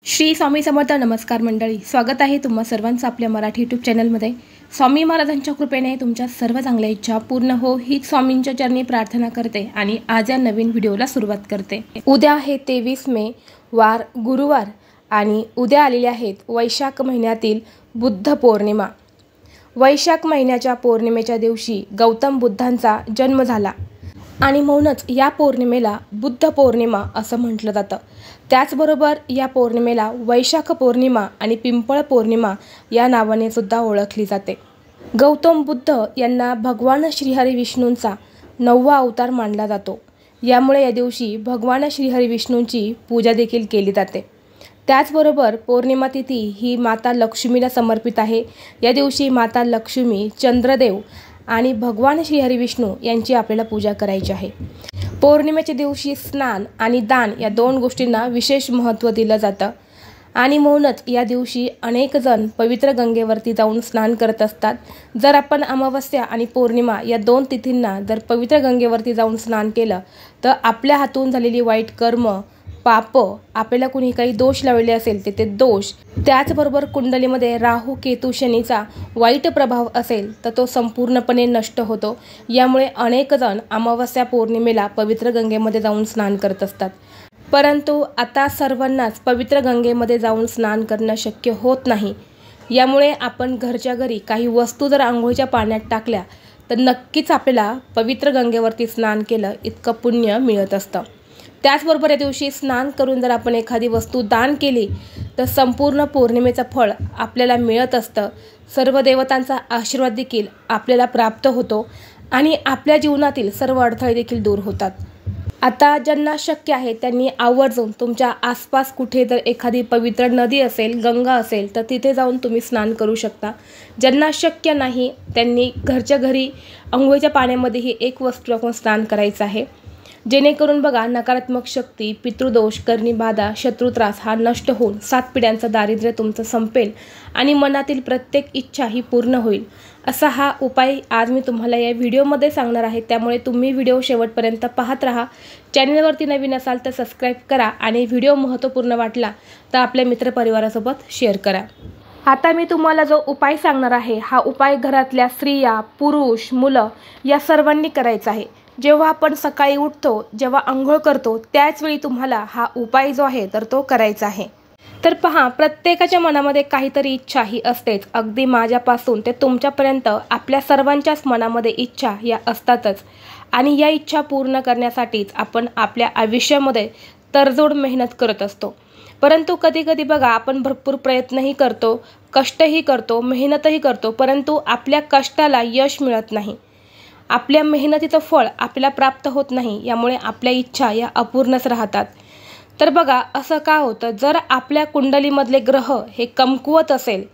श्री स्वामी समर्थ. नमस्कार मंडळी, स्वागत आहे तुम्हा सर्वांचं आपल्या मराठी यूट्यूब चॅनलमध्ये. स्वामी महाराजांच्या कृपेने तुमच्या सर्व चांगल्या इच्छा पूर्ण हो हीच स्वामींच्या चरणी प्रार्थना करते आणि आज या नवीन व्हिडिओला सुरुवात करते. उद्या आहे 23 मे वार गुरुवार आणि उद्या आलेले आहेत वैशाख महिन्यातील बुद्ध पौर्णिमा. वैशाख महिन्याच्या पौर्णिमेच्या दिवशी गौतम बुद्धांचा जन्म झाला आणि म्हणूनच या पौर्णिमेला बुद्ध पौर्णिमा असं म्हटलं जातं. त्याचबरोबर या पौर्णिमेला वैशाख पौर्णिमा आणि पिंपळ पौर्णिमा या नावाने सुद्धा ओळखली जाते. गौतम बुद्ध यांना भगवान श्रीहरी विष्णूंचा 9वा अवतार मानला जातो. यामुळे या दिवशी भगवान श्रीहरी विष्णूंची पूजा देखील केली जाते. त्याचबरोबर पौर्णिमा तिथी ही माता लक्ष्मीला समर्पित आहे. या दिवशी माता लक्ष्मी, चंद्रदेव आणि भगवान श्रीहरी विष्णू यांची आपल्याला पूजा करायची आहे. पौर्णिमेच्या दिवशी स्नान आणि दान या 2 गोष्टींना विशेष महत्त्व दिलं जातं आणि म्हणूनच या दिवशी अनेक जण पवित्र गंगेवरती जाऊन स्नान करत असतात. जर आपण अमावस्या आणि पौर्णिमा या 2 तिथींना जर पवित्र गंगेवरती जाऊन स्नान केलं तर आपल्या हातून झालेली वाईट कर्म, पाप, आपल्याला कुणी काही दोष लावले असेल ते दोष, त्याचबरोबर कुंडलीमध्ये राहू केतू शनीचा वाईट प्रभाव असेल तर तो संपूर्णपणे नष्ट होतो. यामुळे अनेक जण अमावस्या पौर्णिमेला पवित्र गंगेमध्ये जाऊन स्नान करत असतात. परंतु आता सर्वांनाच पवित्र गंगेमध्ये जाऊन स्नान करणं शक्य होत नाही. यामुळे आपण घरच्या घरी काही वस्तू जर आंघोळीच्या पाण्यात टाकल्या तर नक्कीच आपल्याला पवित्र गंगेवरती स्नान केलं इतकं पुण्य मिळत असतं. त्याचबरोबर या दिवशी स्नान करून जर आपण एखादी वस्तू दान केली तर संपूर्ण पौर्णिमेचं फळ आपल्याला मिळत असतं. सर्व देवतांचा आशीर्वाद देखील आपल्याला प्राप्त होतो आणि आपल्या जीवनातील सर्व अडथळे देखील दूर होतात. आता ज्यांना शक्य आहे त्यांनी आवर्जून तुमच्या आसपास कुठे जर एखादी पवित्र नदी असेल, गंगा असेल तर तिथे जाऊन तुम्ही स्नान करू शकता. ज्यांना शक्य नाही त्यांनी घरच्या घरी अंघोळीच्या पाण्यामध्येही एक वस्तू टाकून स्नान करायचं आहे. जेणेकरून बघा नकारात्मक शक्ती, पितृदोष, कर्णीबाधा, शत्रुत्रास हा नष्ट होऊन 7 पिढ्यांचं दारिद्र्य तुमचं संपेल आणि मनातील प्रत्येक इच्छा ही पूर्ण होईल. असा हा उपाय आज मी तुम्हाला या व्हिडिओमध्ये सांगणार आहे. त्यामुळे तुम्ही व्हिडिओ शेवटपर्यंत पाहत राहा. चॅनलवरती नवीन असाल तर सबस्क्राईब करा आणि व्हिडिओ महत्त्वपूर्ण वाटला तर आपल्या मित्रपरिवारासोबत शेअर करा. आता मी तुम्हाला जो उपाय सांगणार आहे हा उपाय घरातल्या स्त्रिया, पुरुष, मुलं या सर्वांनी करायचा आहे. जेव्हा आपण सकाळी उठतो, जेव्हा अंघोळ करतो त्याचवेळी तुम्हाला हा उपाय जो आहे तर तो करायचा आहे. तर पहा, प्रत्येकाच्या मनामध्ये काहीतरी इच्छा ही असतेच. अगदी माझ्यापासून ते तुमच्यापर्यंत आपल्या सर्वांच्याच मनामध्ये इच्छा या असतातच आणि या इच्छा पूर्ण करण्यासाठीच आपण आपल्या आयुष्यामध्ये तडजोड मेहनत करत असतो. परंतु कधी कधी बघा आपण भरपूर प्रयत्नही करतो, कष्टही करतो, मेहनतही करतो, परंतु आपल्या कष्टाला यश मिळत नाही. आपल्या मेहनतीचं फळ आपल्याला प्राप्त होत नाही. यामुळे आपल्या इच्छा या अपूर्णच राहतात. तर बघा असं का होतं, जर आपल्या कुंडलीमधले ग्रह हे कमकुवत असेल,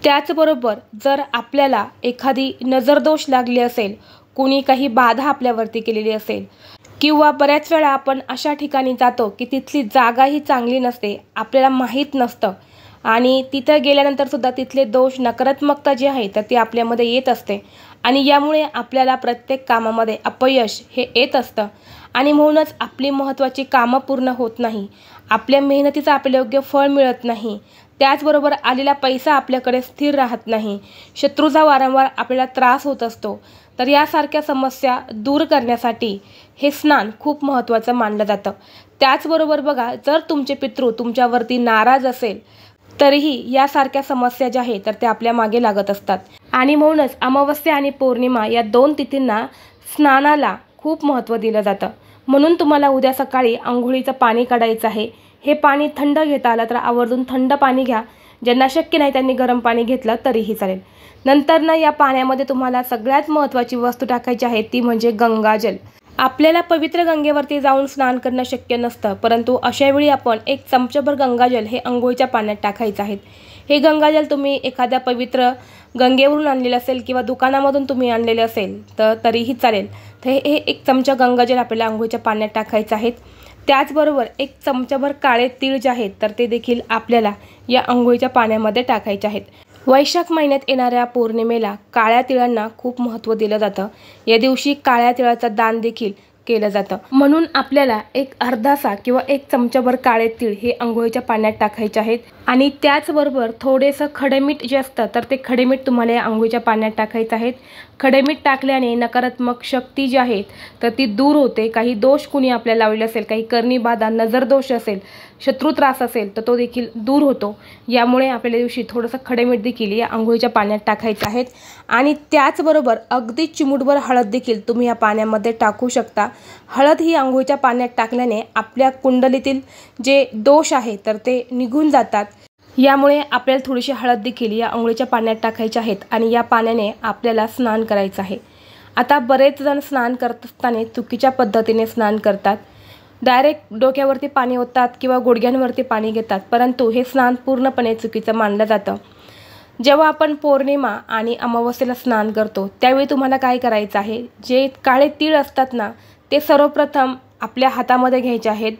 त्याचबरोबर जर आपल्याला एखादी नजरदोष लागली असेल, कुणी काही बाधा आपल्यावरती केलेली असेल किंवा बऱ्याच वेळा आपण अशा ठिकाणी जातो की तिथली जागाही चांगली नसते, आपल्याला माहीत नसतं आणि तिथं गेल्यानंतर सुद्धा तिथले दोष, नकारात्मकता जी आहे तर ती आपल्यामध्ये येत असते आणि यामुळे आपल्याला प्रत्येक कामामध्ये अपयश हे येत असतं आणि म्हणूनच आपली महत्त्वाची कामं पूर्ण होत नाही. आपल्या मेहनतीचं आपल्याला योग्य फळ मिळत नाही. त्याचबरोबर आलेला पैसा आपल्याकडे स्थिर राहत नाही. शत्रूचा वारंवार आपल्याला त्रास होत असतो. तर यासारख्या समस्या दूर करण्यासाठी हे स्नान खूप महत्त्वाचं मानलं जातं. त्याचबरोबर बघा, जर तुमचे पितृ तुमच्यावरती नाराज असेल तरीही यासारख्या समस्या ज्या आहेत तर त्या आपल्या मागे लागत असतात आणि म्हणूनच अमावस्या आणि पौर्णिमा या 2 तिथींना स्नानाला खूप महत्त्व दिलं जातं. म्हणून तुम्हाला उद्या सकाळी अंघोळीचं पाणी काढायचं आहे. हे पाणी थंड घेता आलं तर आवर्जून थंड पाणी घ्या. ज्यांना शक्य नाही त्यांनी गरम पाणी घेतलं तरीही चालेल. नंतर या पाण्यामध्ये तुम्हाला सगळ्यात महत्त्वाची वस्तू टाकायची आहे ती म्हणजे गंगाजल. आपल्याला पवित्र गंगेवरती जाऊन स्नान करणं शक्य नसतं, परंतु अशावेळी आपण 1 चमचाभर गंगाजल हे अंघोळीच्या पाण्यात टाकायचं आहे. हे गंगाजल तुम्ही एखाद्या पवित्र गंगेवरून आणलेलं असेल किंवा दुकानामधून तुम्ही आणलेले असेल तर तरीही चालेल. तर हे 1 चमचा गंगाजल आपल्याला अंघोळीच्या पाण्यात टाकायचं आहे. त्याचबरोबर 1 चमचाभर काळे तीळ जे आहेत तर ते देखील आपल्याला या अंघोळीच्या पाण्यामध्ये टाकायचे आहेत. वैशाख महिन्यात येणाऱ्या पौर्णिमेला काळ्या तिळांना खूप महत्त्व दिलं जातं. या दिवशी काळ्या तिळाचं दान देखील केलं जातं। म्हणून आपल्याला एक अर्धासा किंवा एक चमचाभर काळे तीळ हे अंघोळीच्या पाण्यात टाकायचे आहेत आणि त्याचबरोबर थोडेसं खडेमीठ जे असतं तर ते खडेमीठ तुम्हाला या अंघोळीच्या पाण्यात टाकायचं आहे। खडेमीठ टाकल्याने नकारात्मक शक्ती जी आहेत तर ती दूर होते। काही दोष कुणी आपल्याला लावलेले असेल, काही करणी बाधा, नजर दोष असेल, शत्रू त्रास असेल तर तो देखील दूर होतो। यामुळे आपल्या दिवशी थोडंसं खडेमीठ देखील या अंघोळीच्या पाण्यात टाकायचं आहे आणि त्याचबरोबर अगदी चिमूटभर हळद देखील तुम्ही या पाण्यामध्ये टाकू शकता। हळद ही अंघोळीच्या पाण्यात टाकल्याने आपल्या कुंडलीतील जे दोष आहे तर ते निघून जातात। यामुळे आपल्याला थोडीशी हळद देखील या अंघोळीच्या पाण्यात टाकायची आहेत आणि या पाण्याने आपल्याला स्नान करायचं आहे। आता बरेच जण स्नान करत असताना चुकीच्या पद्धतीने स्नान करतात। डायरेक्ट डोक्यावरती पाणी ओततात किंवा गुडघ्यांवरती पाणी घेतात, परंतु हे स्नान पूर्णपणे चुकीचं मानलं जातं। जेव्हा आपण पौर्णिमा आणि अमावस्येला स्नान करतो त्यावेळी तुम्हाला काय करायचं आहे, जे काळे तीळ असतात ना ते सर्वप्रथम आपल्या हातामध्ये घ्यायचे आहेत,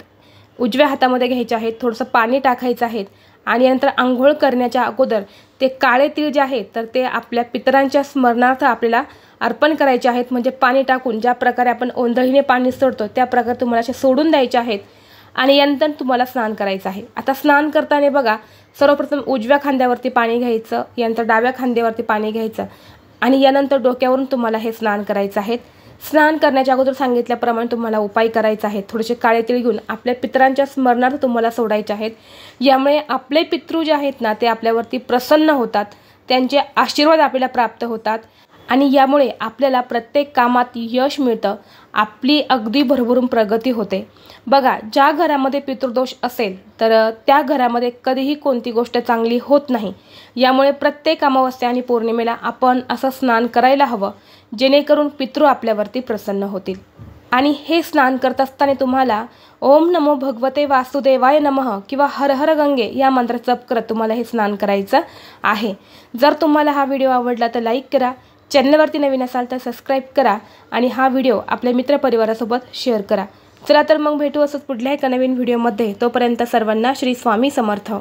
उजव्या हातामध्ये घ्यायचे आहेत, थोडंसं पाणी टाकायचं आहे आणि नंतर आंघोळ करण्याच्या अगोदर ते काळे तीळ जे आहेत तर ते आपल्या पितरांच्या स्मरणार्थ आपल्याला अर्पण करायचे आहेत। म्हणजे पाणी टाकून ज्या प्रकारे आपण ओंधळीने पाणी सोडतो त्या प्रकारे तुम्हाला असे सोडून द्यायचे आहेत आणि यानंतर तुम्हाला स्नान करायचं आहे। आता स्नान करताना बघा, सर्वप्रथम उजव्या खांद्यावरती पाणी घ्यायचं, यानंतर डाव्या खांद्यावरती पाणी घ्यायचं आणि यानंतर डोक्यावरून तुम्हाला हे स्नान करायचं आहे। स्नान करण्याच्या अगोदर सांगितल्याप्रमाणे तुम्हाला उपाय करायचा आहे। थोडेसे काळे तीळ घेऊन आपल्या पितरांच्या स्मरणार्थ तुम्हाला सोडायचे आहेत। यामुळे आपले पितृ जे आहेत ना ते आपल्यावरती प्रसन्न होतात, त्यांचे आशीर्वाद आपल्याला प्राप्त होतात आणि यामुळे आपल्याला प्रत्येक कामात यश मिळतं, आपली अगदी भरभरून प्रगती होते। बघा, ज्या घरामध्ये पितृदोष असेल तर त्या घरामध्ये कधीही कोणती गोष्ट चांगली होत नाही। यामुळे प्रत्येक अमावस्या आणि पौर्णिमेला आपण असं स्नान करायला हवं, जेणेकरून पितृ आपल्यावरती प्रसन्न होतील। आणि हे स्नान करत असताना तुम्हाला ओम नमो भगवते वासुदेवाय नमः किंवा हर हर गंगे या मंत्राचा जप करत तुम्हाला हे स्नान करायचं आहे। जर तुम्हाला हा व्हिडिओ आवडला तर लाईक करा, चॅनलवरती नवीन असाल तर सबस्क्राईब करा आणि हा व्हिडिओ आपल्या मित्रपरिवारासोबत शेअर करा। चला तर मग भेटू असंच पुढल्या एका नवीन व्हिडिओमध्ये। तोपर्यंत सर्वांना श्री स्वामी समर्थ।